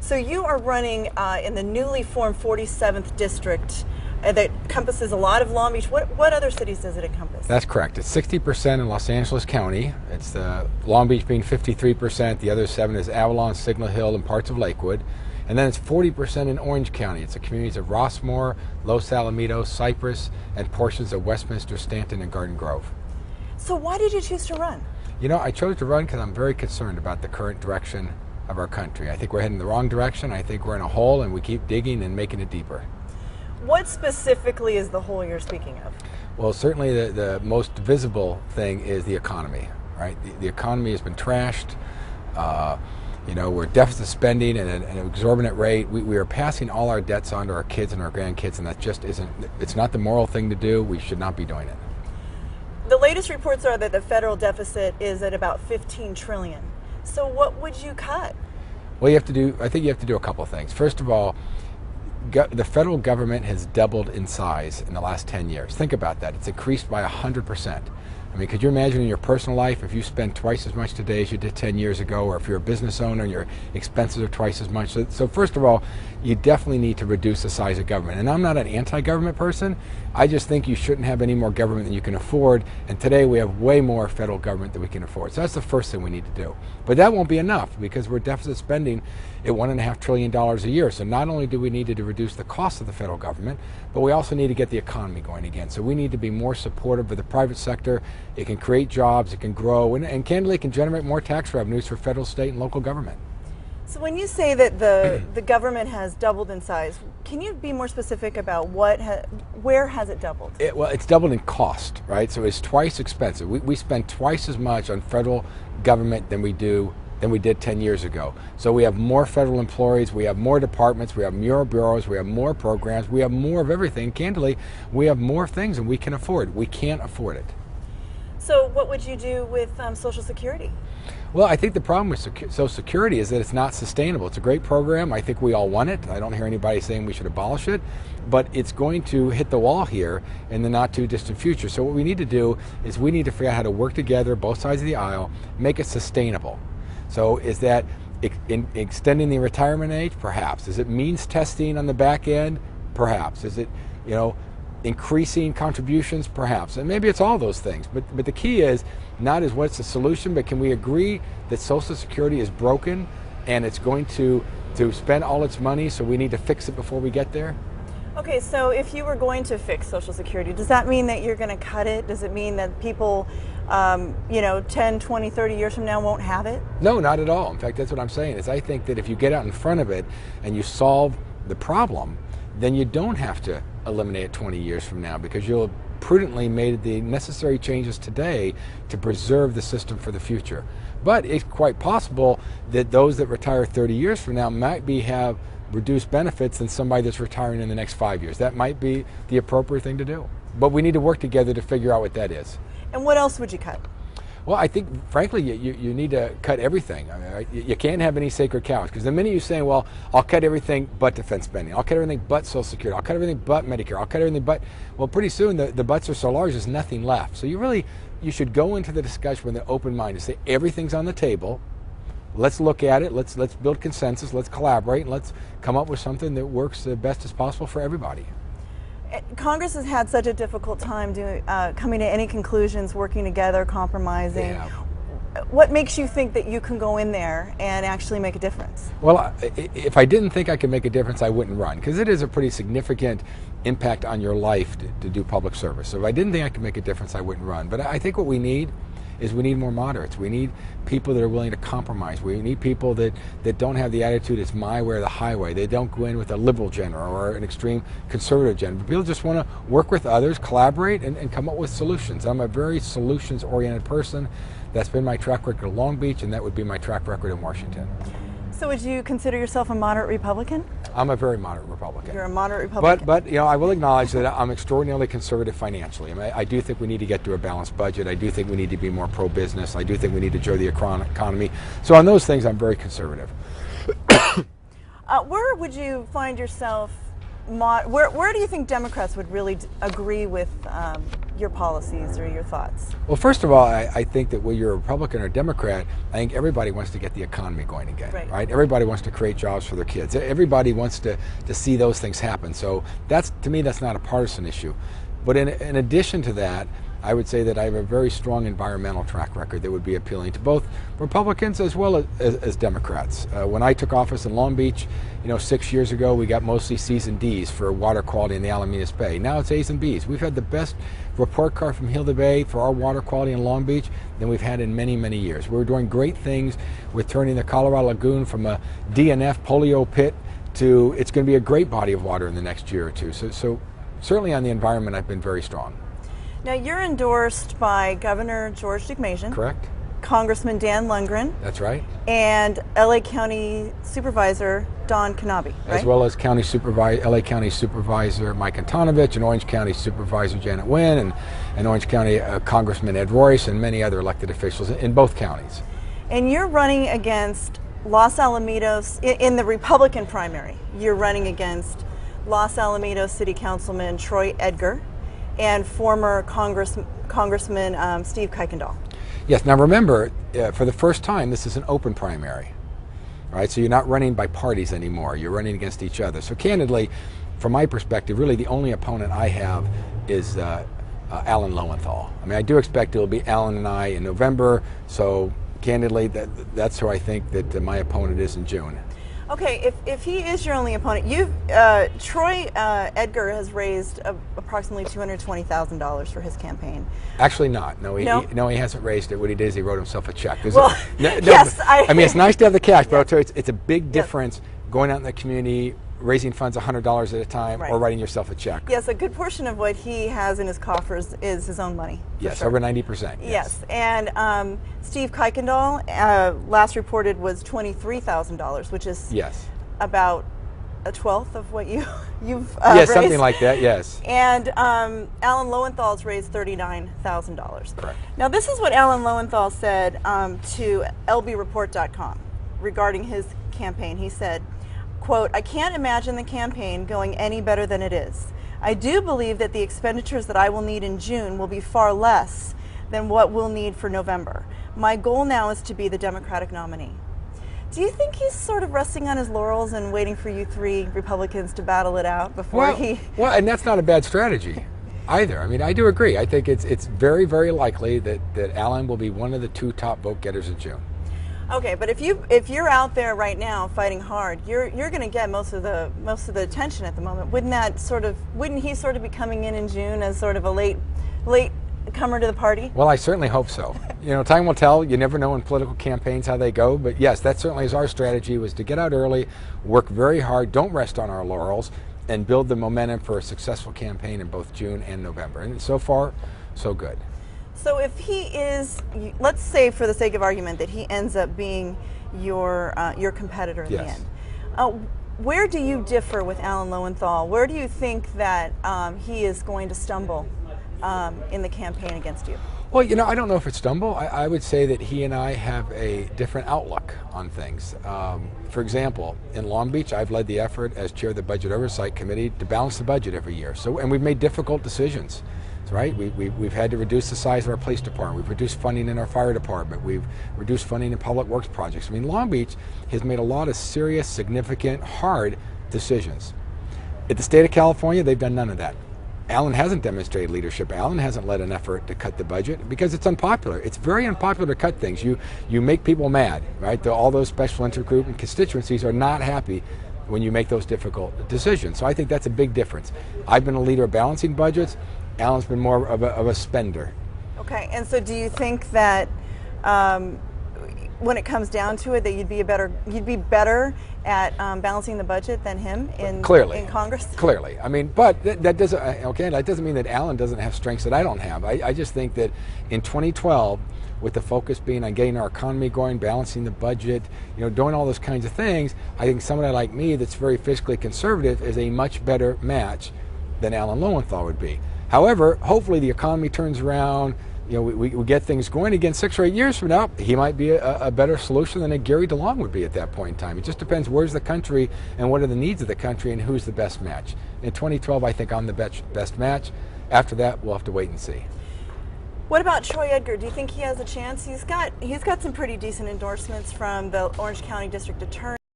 So you are running in the newly formed 47th district that encompasses a lot of Long Beach. What other cities does it encompass? That's correct. It's 60% in Los Angeles County. It's Long Beach being 53%. The other 7 is Avalon, Signal Hill, and parts of Lakewood. And then it's 40% in Orange County. It's the communities of Rossmore, Los Alamitos, Cypress, and portions of Westminster, Stanton, and Garden Grove. So why did you choose to run? You know, I chose to run because I'm very concerned about the current direction of our country. I think we're heading the wrong direction. I think we're in a hole, and we keep digging and making it deeper. What specifically is the hole you're speaking of? Well, certainly the most visible thing is the economy, right? The economy has been trashed. You know, we're deficit spending at an exorbitant rate. We are passing all our debts on to our kids and our grandkids, and that just isn't, it's not the moral thing to do. We should not be doing it. The latest reports are that the federal deficit is at about $15 trillion. So what would you cut? Well, I think you have to do a couple of things. First of all, the federal government has doubled in size in the last 10 years. Think about that. It's increased by 100%. I mean, could you imagine in your personal life if you spend twice as much today as you did 10 years ago, or if you're a business owner and your expenses are twice as much? So first of all, you definitely need to reduce the size of government. And I'm not an anti-government person. I just think you shouldn't have any more government than you can afford. And today we have way more federal government than we can afford. So that's the first thing we need to do. But that won't be enough because we're deficit spending at $1.5 trillion a year. So not only do we need to reduce the cost of the federal government, but we also need to get the economy going again. So we need to be more supportive of the private sector. It can create jobs, it can grow, and candidly it can generate more tax revenues for federal, state, and local government. So when you say that the government has doubled in size, can you be more specific about where has it doubled? Well, it's doubled in cost, right? So it's twice expensive. We spend twice as much on federal government than we did 10 years ago. So we have more federal employees, we have more departments, we have more bureaus, we have more programs, we have more of everything. Candidly, we have more things than we can afford. We can't afford it. So what would you do with Social Security? Well, I think the problem with Social Security is that it's not sustainable. It's a great program. I think we all want it. I don't hear anybody saying we should abolish it, but it's going to hit the wall here in the not too distant future. So what we need to do is we need to figure out how to work together, both sides of the aisle, make it sustainable. So is that extending the retirement age? Perhaps. Is it means testing on the back end? Perhaps. Is it, you know, increasing contributions? Perhaps. And maybe it's all those things. But the key is not is what's the solution, but can we agree that Social Security is broken and it's going to spend all its money, so we need to fix it before we get there? Okay, so if you were going to fix Social Security, does that mean that you're going to cut it? Does it mean that people, 10, 20, 30 years from now won't have it? No, not at all. In fact, that's what I'm saying, is I think that if you get out in front of it and you solve the problem, then you don't have to eliminate it 20 years from now because you'll have prudently made the necessary changes today to preserve the system for the future. But it's quite possible that those that retire 30 years from now might have reduced benefits than somebody that's retiring in the next 5 years. That might be the appropriate thing to do. But we need to work together to figure out what that is. And what else would you cut? Well, I think, frankly, you need to cut everything. I mean, you can't have any sacred cows, because the minute you say, well, I'll cut everything but defense spending, I'll cut everything but Social Security, I'll cut everything but Medicare, I'll cut everything but, well, pretty soon the buts are so large there's nothing left. So you should go into the discussion with an open mind and say everything's on the table. Let's look at it, let's build consensus, let's collaborate, and let's come up with something that works the best as possible for everybody. Congress has had such a difficult time coming to any conclusions, working together, compromising. Yeah. What makes you think that you can go in there and actually make a difference? Well, if I didn't think I could make a difference, I wouldn't run, because it is a pretty significant impact on your life to do public service. So if I didn't think I could make a difference, I wouldn't run. But I think what we need is we need more moderates. We need people that are willing to compromise. We need people that don't have the attitude it's my way or the highway. They don't go in with a liberal agenda or an extreme conservative agenda. But people just want to work with others, collaborate, and come up with solutions. I'm a very solutions-oriented person. That's been my track record at Long Beach, and that would be my track record in Washington. So would you consider yourself a moderate Republican? I'm a very moderate Republican. You're a moderate Republican. But I will acknowledge that I'm extraordinarily conservative financially. I mean, I do think we need to get to a balanced budget. I do think we need to be more pro-business. I do think we need to grow the economy. So on those things, I'm very conservative. Where would you find yourself? Where do you think Democrats would really agree with your policies or your thoughts? Well, first of all, I think that whether you're a Republican or Democrat, I think everybody wants to get the economy going again, right? Everybody wants to create jobs for their kids. Everybody wants to see those things happen. So to me, that's not a partisan issue. But in addition to that, I would say that I have a very strong environmental track record that would be appealing to both Republicans as well as Democrats. When I took office in Long Beach, 6 years ago, we got mostly C's and D's for water quality in the Alamitos Bay. Now it's A's and B's. We've had the best report card from Hill to Bay for our water quality in Long Beach than we've had in many, many years. We're doing great things with turning the Colorado Lagoon from a DNF polio pit to it's going to be a great body of water in the next year or two. So certainly on the environment, I've been very strong. Now, you're endorsed by Governor George Deukmejian. Correct. Congressman Dan Lundgren. That's right. And LA County Supervisor Don Knabe, right? As well as LA County Supervisor Mike Antonovich and Orange County Supervisor Janet Wynn and Orange County Congressman Ed Royce and many other elected officials in both counties. And you're running against Los Alamitos, in the Republican primary, you're running against Los Alamitos City Councilman Troy Edgar and former Congressman Steve Kuykendall. Yes, now remember, for the first time, this is an open primary, right? So you're not running by parties anymore. You're running against each other. So candidly, from my perspective, really the only opponent I have is Alan Lowenthal. I mean, I do expect it'll be Alan and I in November, so candidly, that's who I think that my opponent is in June. Okay, if he is your only opponent, Troy Edgar has raised approximately $220,000 for his campaign. Actually not. No, he hasn't raised it. What he did is he wrote himself a check. Well, yes. I mean, it's nice to have the cash, but I'll tell you, it's a big difference going out in the community, raising funds $100 at a time, or writing yourself a check. Yes, a good portion of what he has in his coffers is his own money. Yes, sure. Over 90%. Yes, and Steve Kuykendall, last reported was $23,000, which is about a 1/12 of what you've yes, raised. Something like that. Yes. And Alan Lowenthal's raised $39,000. Correct. Now, this is what Alan Lowenthal said to LBReport.com regarding his campaign. He said, quote, "I can't imagine the campaign going any better than it is. I do believe that the expenditures that I will need in June will be far less than what we'll need for November. My goal now is to be the Democratic nominee." Do you think he's sort of resting on his laurels and waiting for you three Republicans to battle it out before he... Well, and that's not a bad strategy either. I mean, I do agree. I think it's very, very likely that Alan will be one of the two top vote getters in June. Okay, but if you're out there right now fighting hard, you're going to get most of the attention at the moment. Wouldn't he sort of be coming in June as sort of a late comer to the party? Well, I certainly hope so. Time will tell. You never know in political campaigns how they go, but yes, that certainly is our strategy, was to get out early, work very hard, don't rest on our laurels, and build the momentum for a successful campaign in both June and November. And so far, so good. So if he is, let's say for the sake of argument that he ends up being your competitor in the end, where do you differ with Alan Lowenthal? Where do you think that he is going to stumble in the campaign against you? Well, I don't know if it's stumble. I would say that he and I have a different outlook on things. For example, in Long Beach, I've led the effort as chair of the Budget Oversight Committee to balance the budget every year. And we've made difficult decisions. Right? We've had to reduce the size of our police department. We've reduced funding in our fire department. We've reduced funding in public works projects. I mean, Long Beach has made a lot of serious, significant, hard decisions. At the state of California, they've done none of that. Alan hasn't demonstrated leadership. Alan hasn't led an effort to cut the budget because it's unpopular. It's very unpopular to cut things. You make people mad, right? All those special intergroup and constituencies are not happy when you make those difficult decisions. So I think that's a big difference. I've been a leader of balancing budgets. Alan's been more of a spender. Okay, and so do you think that when it comes down to it, that you'd be better at balancing the budget than him in Congress? Clearly. I mean, but that doesn't mean that Alan doesn't have strengths that I don't have. I just think that in 2012, with the focus being on getting our economy going, balancing the budget, doing all those kinds of things, I think somebody like me that's very fiscally conservative is a much better match than Alan Lowenthal would be. However, hopefully the economy turns around, we get things going again 6 or 8 years from now. He might be a better solution than a Gary DeLong would be at that point in time. It just depends where's the country and what are the needs of the country and who's the best match. In 2012, I think I'm the best match. After that, we'll have to wait and see. What about Troy Edgar? Do you think he has a chance? He's got some pretty decent endorsements from the Orange County District Attorney.